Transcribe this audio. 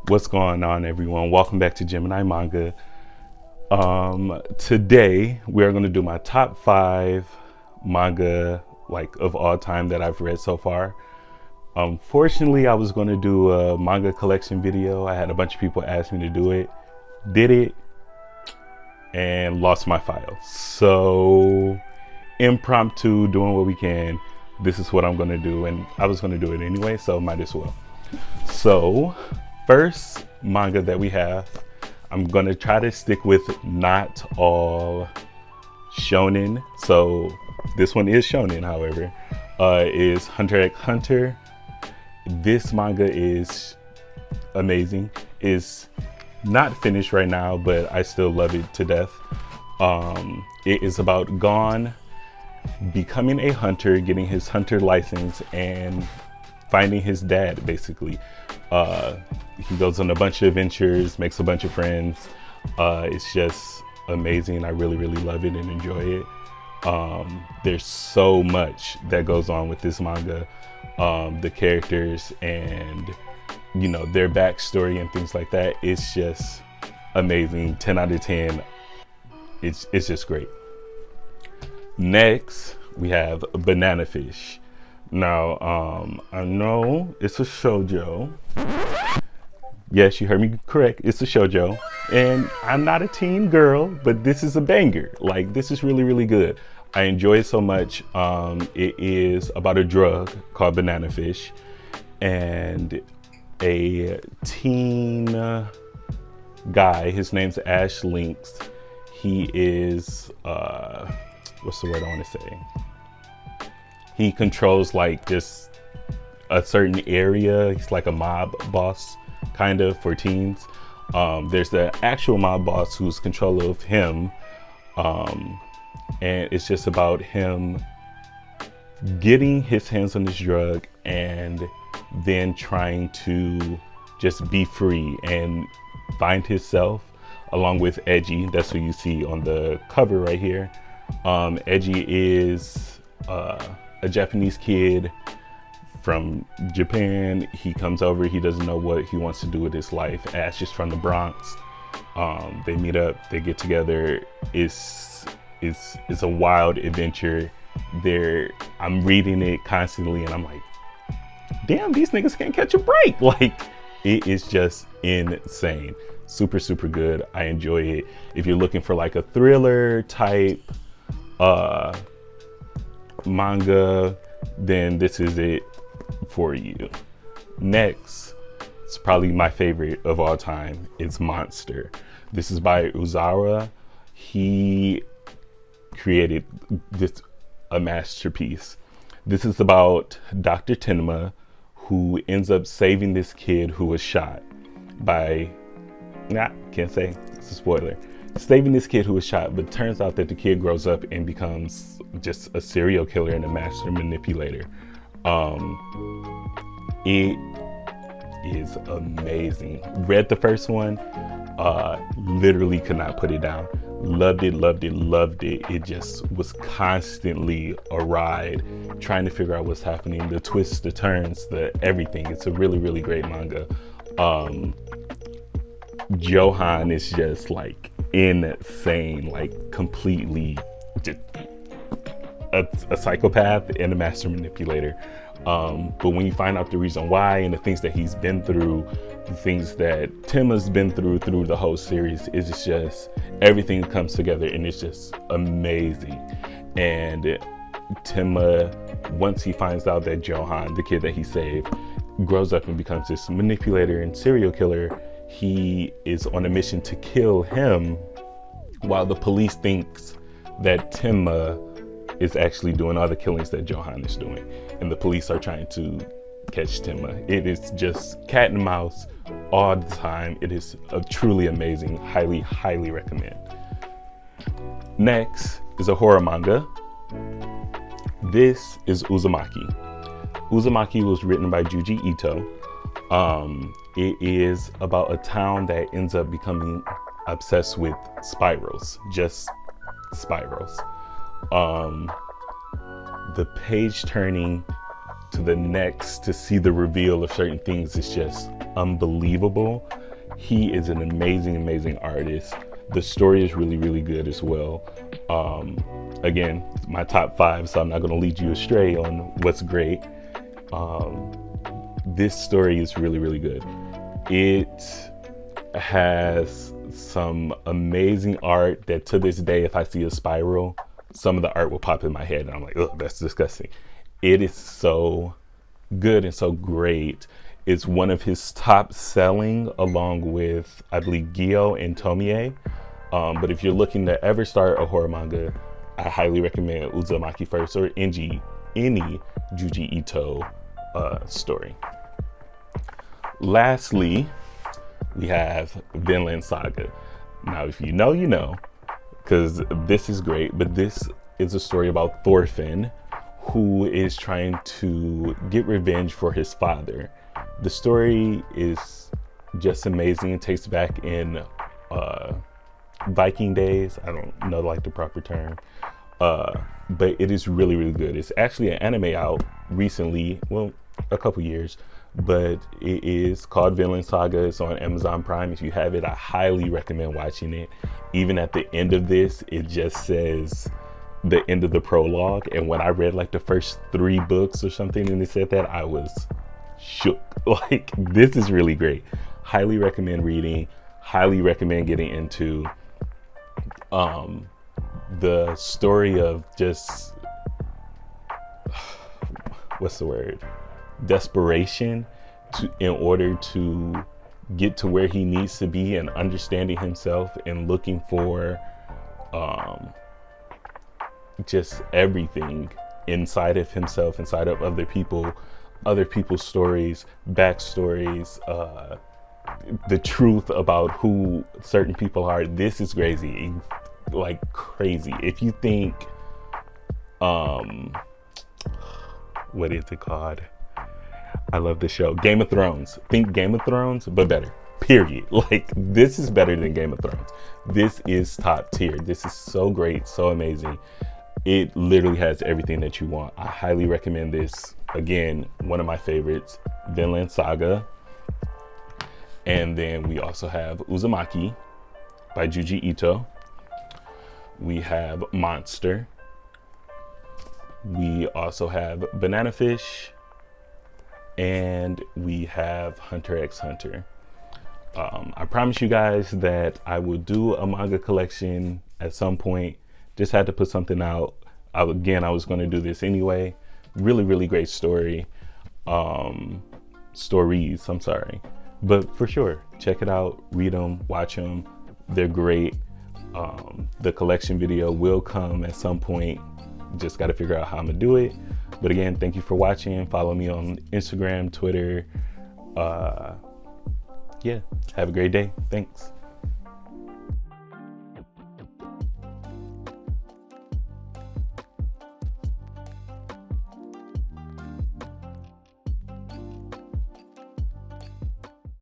What's going on, everyone? Welcome back to GeminiManga. Today we are going to do my top 5 manga of all time that I've read so far. Unfortunately, I was going to do a manga collection video. I had a bunch of people ask me to do it, did it, and lost my file. So impromptu, doing what we can. This is what I'm going to do, and I was going to do it anyway, so might as well. So first manga that we have, I'm gonna try to stick with not all shonen. So this one is shonen, however, is Hunter x Hunter. This manga is amazing. It's not finished right now, but I still love it to death. It is about Gon becoming a hunter, getting his hunter license, and finding his dad, basically. He goes on a bunch of adventures, makes a bunch of friends. It's just amazing. I really love it and enjoy it. There's so much that goes on with this manga. The characters and their backstory and things like that. It's just amazing. 10 out of 10. It's just great. Next, we have Banana Fish. Now, I know it's a shoujo. Yes, you heard me correct. It's a shoujo. And I'm not a teen girl, but this is a banger. This is really good. I enjoy it so much. It is about a drug called Banana Fish. And a teen guy, his name's Ash Lynx. He is, what's the word I want to say? He controls just a certain area. He's like a mob boss kind of for teens. There's the actual mob boss who's control of him. And it's just about him getting his hands on this drug and then trying to just be free and find himself, along with Edgy. That's who you see on the cover right here. Edgy is a Japanese kid from Japan. He comes over, he doesn't know what he wants to do with his life. Ash is from the Bronx. They meet up, they get together. It's a wild adventure. I'm reading it constantly and I'm like, damn, these niggas can't catch a break. It is just insane. Super good. I enjoy it. If you're looking for a thriller type manga, then this is it for you. Next, it's probably my favorite of all time. It's Monster. This is by Ahura. He created a masterpiece. This is about Dr. Tenma, who ends up saving this kid who was shot by, can't say, it's a spoiler. Saving this kid who was shot, but turns out that the kid grows up and becomes just a serial killer and a master manipulator. It is amazing. Read the first one, literally could not put it down. Loved it. It just was constantly a ride, trying to figure out what's happening, the twists, the turns, the everything. It's a really great manga. Johan is just insane, completely just a psychopath and a master manipulator. But when you find out the reason why and the things that he's been through, the things that Tim has been through the whole series, it's just everything comes together and it's just amazing. And Timma, once he finds out that Johan, the kid that he saved, grows up and becomes this manipulator and serial killer, he is on a mission to kill him, while the police thinks that Timma is actually doing all the killings that Johan is doing. And the police are trying to catch Timma. It is just cat and mouse all the time. It is truly amazing. Highly recommend. Next is a horror manga. This is Uzumaki. Uzumaki was written by Juji Ito. It is about a town that ends up becoming obsessed with spirals, just spirals. The page turning to the next to see the reveal of certain things is just unbelievable. He is an amazing artist. The story is really good as well. Again, my top 5, so I'm not going to lead you astray on what's great. This story is really good. It has some amazing art that to this day, if I see a spiral, some of the art will pop in my head and I'm like, oh, that's disgusting. It is so good and so great. It's one of his top selling, along with, I believe, Gyo and Tomie. But if you're looking to ever start a horror manga, I highly recommend Uzumaki first, or any Juji Ito story. Lastly, we have Vinland Saga. Now, if you know, you know, because this is great, but this is a story about Thorfinn, who is trying to get revenge for his father. The story is just amazing. It takes back in Viking days. I don't know like the proper term, but it is really good. It's actually an anime out recently, well, a couple years, but it is called Vinland Saga. It's on Amazon Prime. If you have it, I highly recommend watching it. Even at the end of this, it just says the end of the prologue, and when I read like the first 3 books or something and it said that, I was shook. Like, this is really great. Highly recommend reading, highly recommend getting into the story of just what's the word, desperation in order to get to where he needs to be, and understanding himself and looking for just everything inside of himself, inside of other people's stories, backstories, the truth about who certain people are. This is crazy, like crazy. If you think, what is it called? I love the show, Game of Thrones. Think Game of Thrones, but better, period. Like, this is better than Game of Thrones. This is top tier. This is so great, so amazing. It literally has everything that you want. I highly recommend this. Again, one of my favorites, Vinland Saga. And then we also have Uzumaki by Juji Ito. We have Monster. We also have Banana Fish. And we have Hunter x Hunter. I promise you guys that I will do a manga collection at some point. Just had to put something out. I was going to do this anyway. Really great story. Stories, I'm sorry. But for sure, check it out, read them, watch them. They're great. The collection video will come at some point. Just got to figure out how I'm going to do it. But again, thank you for watching. Follow me on Instagram, Twitter. Yeah, have a great day. Thanks.